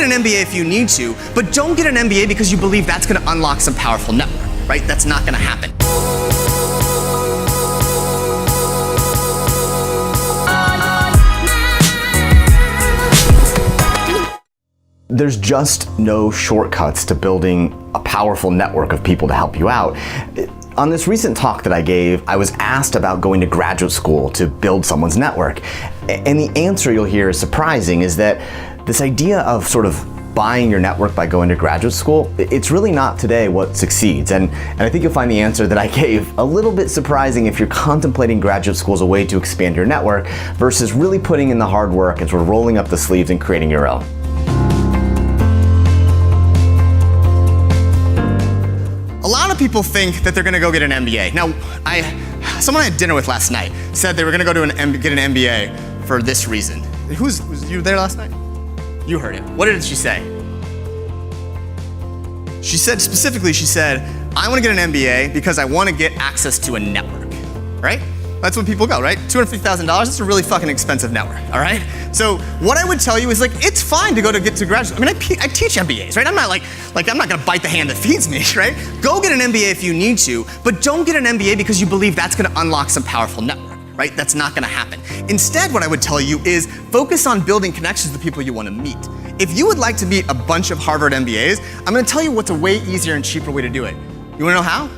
an MBA if you need to, but don't get an MBA because you believe that's going to unlock some powerful network, right? That's not going to happen. There's just no shortcuts to building a powerful network of people to help you out. On this recent talk that I gave, I was asked about going to graduate school to build someone's network. And the answer you'll hear is surprising, is that this idea of sort of buying your network by going to graduate school, it's really not today what succeeds. And I think you'll find the answer that I gave a little bit surprising if you're contemplating graduate school as a way to expand your network versus really putting in the hard work and sort of rolling up the sleeves and creating your own. A lot of people think that they're going to go get an MBA. Now, someone I had dinner with last night said they were going to go to get an MBA for this reason. Was you there last night? You heard it. What did she say? She said, specifically, I want to get an MBA because I want to get access to a network, right? That's when people go, right? $250,000, that's a really fucking expensive network, all right? So what I would tell you is it's fine to get to graduate. I mean, I teach MBAs, right? I'm not I'm not gonna bite the hand that feeds me, right? Go get an MBA if you need to, but don't get an MBA because you believe that's gonna unlock some powerful network, right? That's not gonna happen. Instead, what I would tell you is focus on building connections with the people you wanna meet. If you would like to meet a bunch of Harvard MBAs, I'm gonna tell you what's a way easier and cheaper way to do it. You wanna know how?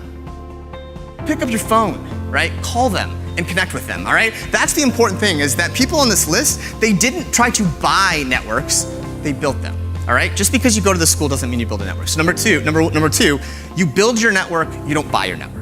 Pick up your phone, right? Call them and connect with them, all right? That's the important thing, is that people on this list, they didn't try to buy networks, they built them, all right? Just because you go to the school doesn't mean you build a network. So number two, you build your network, you don't buy your network.